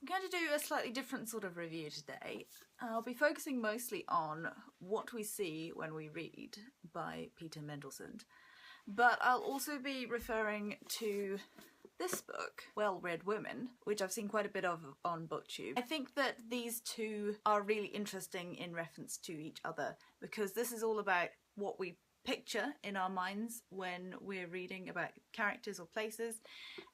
I'm going to do a slightly different sort of review today. I'll be focusing mostly on What We See When We Read by Peter Mendelsund, but I'll also be referring to this book, Well-Read Women, which I've seen quite a bit of on BookTube. I think that these two are really interesting in reference to each other, because this is all about what we picture in our minds when we're reading about characters or places,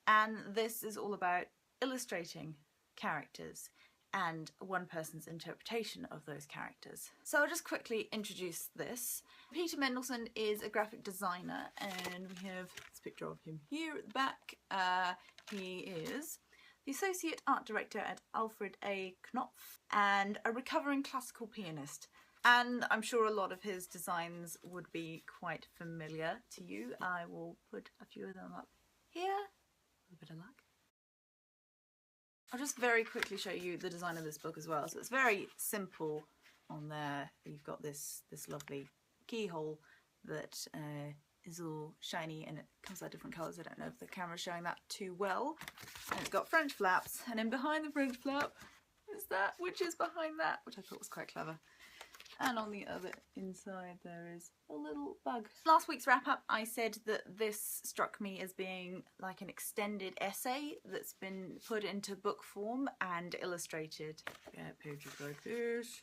and this is all about illustrating characters and one person's interpretation of those characters. So I'll just quickly introduce this. Peter Mendelsund is a graphic designer, and we have this picture of him here at the back. He is the Associate Art Director at Alfred A. Knopf and a recovering classical pianist. And I'm sure a lot of his designs would be quite familiar to you. I will put a few of them up here. A bit of luck. I'll just very quickly show you the design of this book as well. So it's very simple on there. You've got this lovely keyhole that is all shiny and it comes out different colours. I don't know if the camera's showing that too well. And it's got French flaps, and then behind the French flap is that, which is behind that, which I thought was quite clever. And on the other inside there is a little bug. Last week's wrap up I said that this struck me as being like an extended essay that's been put into book form and illustrated. Yeah, pages like this,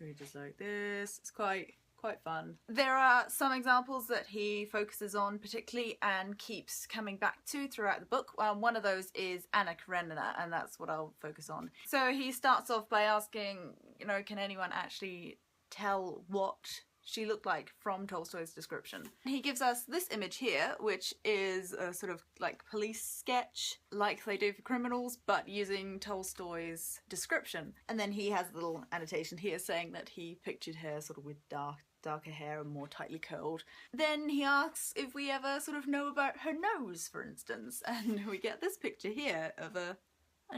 pages like this. It's quite fun. There are some examples that he focuses on particularly and keeps coming back to throughout the book. One of those is Anna Karenina, and that's what I'll focus on. So he starts off by asking, you know, can anyone actually tell what she looked like from Tolstoy's description? He gives us this image here, which is a sort of like police sketch, like they do for criminals, but using Tolstoy's description. And then he has a little annotation here saying that he pictured her sort of with darker hair and more tightly curled. Then he asks if we ever sort of know about her nose, for instance, and we get this picture here of a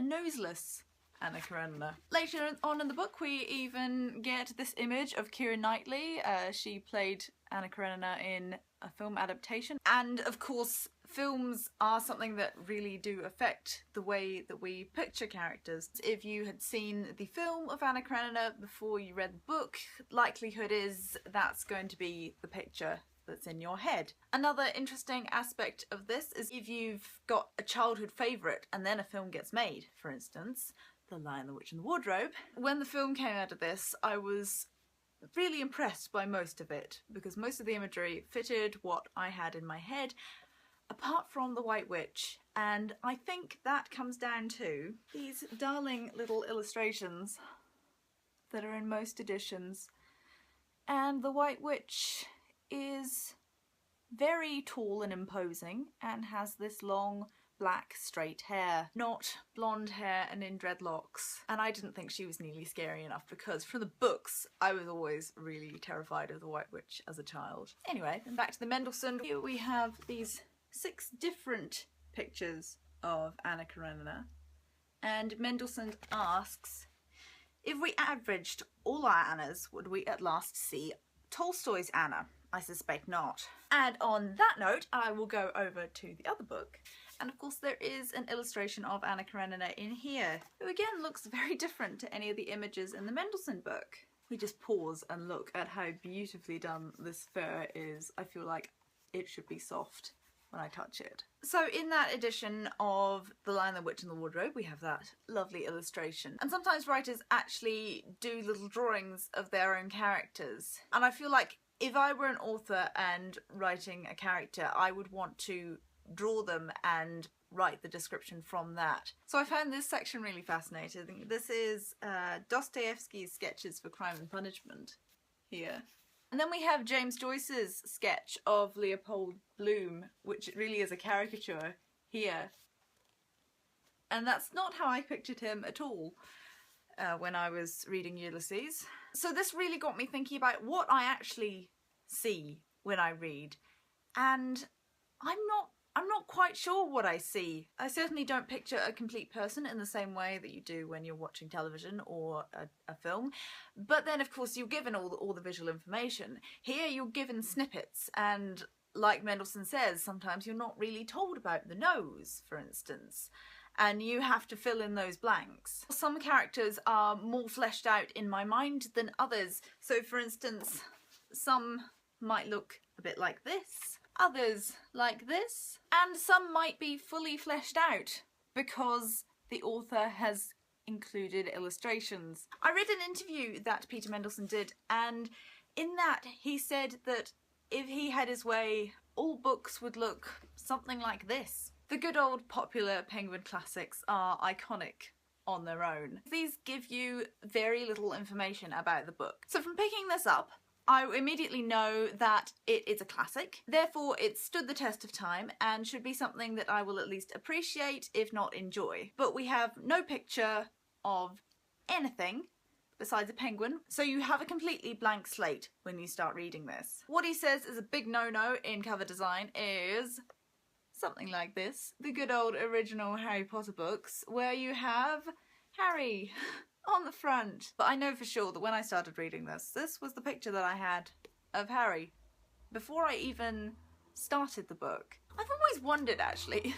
noseless Anna Karenina. Later on in the book we even get this image of Keira Knightley. She played Anna Karenina in a film adaptation, and of course films are something that really do affect the way that we picture characters. If you had seen the film of Anna Karenina before you read the book, likelihood is that's going to be the picture that's in your head. Another interesting aspect of this is if you've got a childhood favourite and then a film gets made, for instance, The Lion, the Witch and the Wardrobe. When the film came out of this, I was really impressed by most of it, because most of the imagery fitted what I had in my head, apart from the White Witch. And I think that comes down to these darling little illustrations that are in most editions. And the White Witch is very tall and imposing and has this long black straight hair, not blonde hair and in dreadlocks. And I didn't think she was nearly scary enough, because from the books I was always really terrified of the White Witch as a child. Anyway, then back to the Mendelsund. Here we have these 6 different pictures of Anna Karenina, and Mendelsund asks, if we averaged all our Annas, would we at last see Tolstoy's Anna? I suspect not. And on that note, I will go over to the other book. And of course there is an illustration of Anna Karenina in here, who again looks very different to any of the images in the Mendelsund book. We just pause and look at how beautifully done this fur is. I feel like it should be soft when I touch it. So in that edition of The Lion, the Witch and the Wardrobe, we have that lovely illustration. And sometimes writers actually do little drawings of their own characters. And I feel like if I were an author and writing a character, I would want to draw them and write the description from that. So I found this section really fascinating. This is Dostoevsky's Sketches for Crime and Punishment here. And then we have James Joyce's sketch of Leopold Bloom, which really is a caricature here. And that's not how I pictured him at all when I was reading Ulysses. So this really got me thinking about what I actually see when I read. And I'm not quite sure what I see. I certainly don't picture a complete person in the same way that you do when you're watching television or a film. But then of course you're given all the visual information. Here you're given snippets, and like Mendelssohn says, sometimes you're not really told about the nose, for instance. and you have to fill in those blanks. Some characters are more fleshed out in my mind than others. So for instance, some might look a bit like this, others like this, and some might be fully fleshed out because the author has included illustrations. I read an interview that Peter Mendelssohn did, and in that he said that if he had his way, all books would look something like this. The good old popular Penguin classics are iconic on their own. These give you very little information about the book. So from picking this up, I immediately know that it is a classic, therefore it stood the test of time and should be something that I will at least appreciate, if not enjoy. But we have no picture of anything besides a penguin, so you have a completely blank slate when you start reading this. What he says is a big no-no in cover design is something like this. The good old original Harry Potter books, where you have Harry on the front. But I know for sure that when I started reading this, this was the picture that I had of Harry before I even started the book. I've always wondered, actually,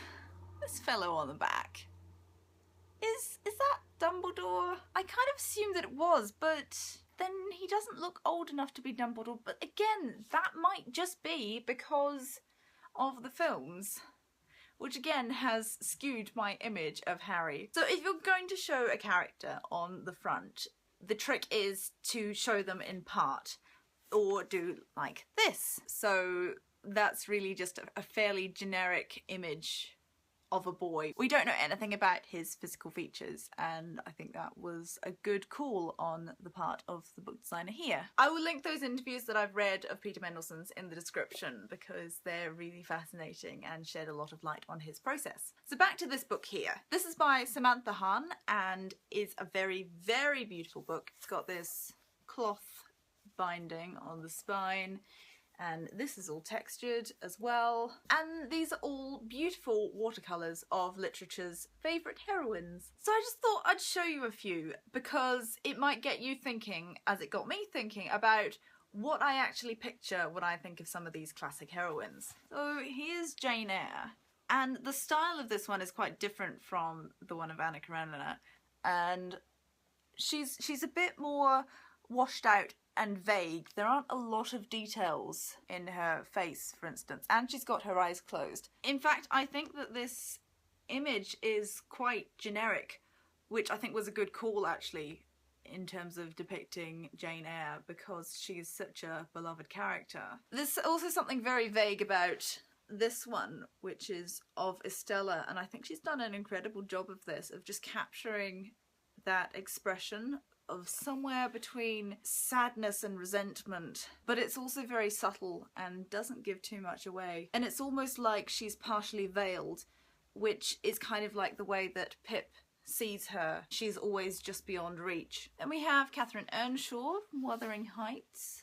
this fellow on the back, is that Dumbledore? I kind of assumed that it was, but then he doesn't look old enough to be Dumbledore. But again, that might just be because of the films, which again has skewed my image of Harry. So if you're going to show a character on the front, the trick is to show them in part, or do like this. So that's really just a fairly generic image of a boy. We don't know anything about his physical features, and I think that was a good call on the part of the book designer here. I will link those interviews that I've read of Peter Mendelssohn's in the description because they're really fascinating and shed a lot of light on his process. So back to this book here. This is by Samantha Hahn and is a very, very beautiful book. It's got this cloth binding on the spine, and this is all textured as well. And these are all beautiful watercolours of literature's favourite heroines. So I just thought I'd show you a few because it might get you thinking, as it got me thinking, about what I actually picture when I think of some of these classic heroines. So here's Jane Eyre. And the style of this one is quite different from the one of Anna Karenina. And she's a bit more washed out and vague. There aren't a lot of details in her face, for instance, and she's got her eyes closed. In fact, I think that this image is quite generic, which I think was a good call actually in terms of depicting Jane Eyre because she is such a beloved character. There's also something very vague about this one, which is of Estella, and I think she's done an incredible job of this, of just capturing that expression of somewhere between sadness and resentment, but it's also very subtle and doesn't give too much away. And it's almost like she's partially veiled, which is kind of like the way that Pip sees her. She's always just beyond reach. Then we have Catherine Earnshaw from Wuthering Heights.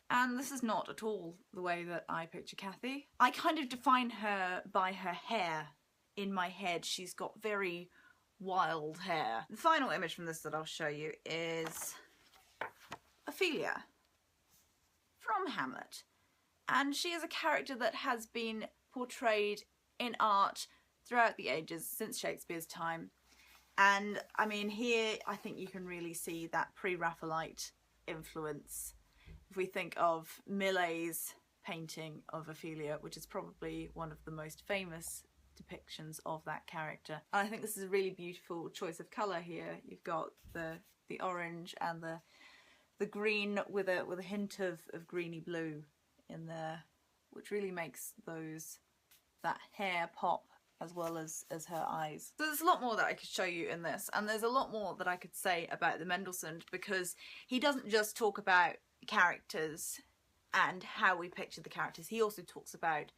And this is not at all the way that I picture Cathy. I kind of define her by her hair in my head. She's got very wild hair. The final image from this that I'll show you is Ophelia from Hamlet. And she is a character that has been portrayed in art throughout the ages, since Shakespeare's time. And I mean, here I think you can really see that pre-Raphaelite influence. If we think of Millet's painting of Ophelia, which is probably one of the most famous depictions of that character. And I think this is a really beautiful choice of colour here. You've got the orange and the green with a hint of greeny blue in there, which really makes that hair pop as well as her eyes. So there's a lot more that I could show you in this, and there's a lot more that I could say about the Mendelssohn, because he doesn't just talk about characters and how we picture the characters, he also talks about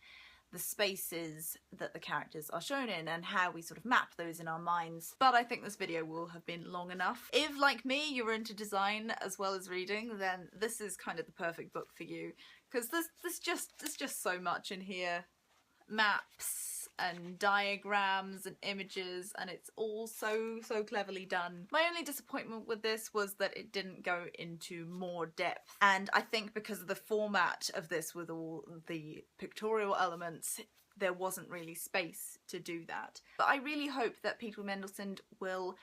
the spaces that the characters are shown in and how we sort of map those in our minds. But I think this video will have been long enough. If, like me, you're into design as well as reading, then this is kind of the perfect book for you, because there's just so much in here. Maps and diagrams and images, and it's all so cleverly done. My only disappointment with this was that it didn't go into more depth, and I think because of the format of this with all the pictorial elements, there wasn't really space to do that. But I really hope that Peter Mendelsund will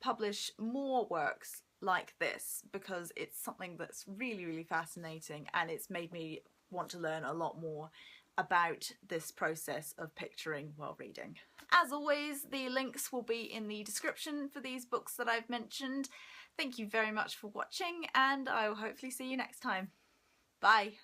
publish more works like this, because it's something that's really, really fascinating, and it's made me want to learn a lot more about this process of picturing while reading. As always, the links will be in the description for these books that I've mentioned. Thank you very much for watching, and I will hopefully see you next time. Bye!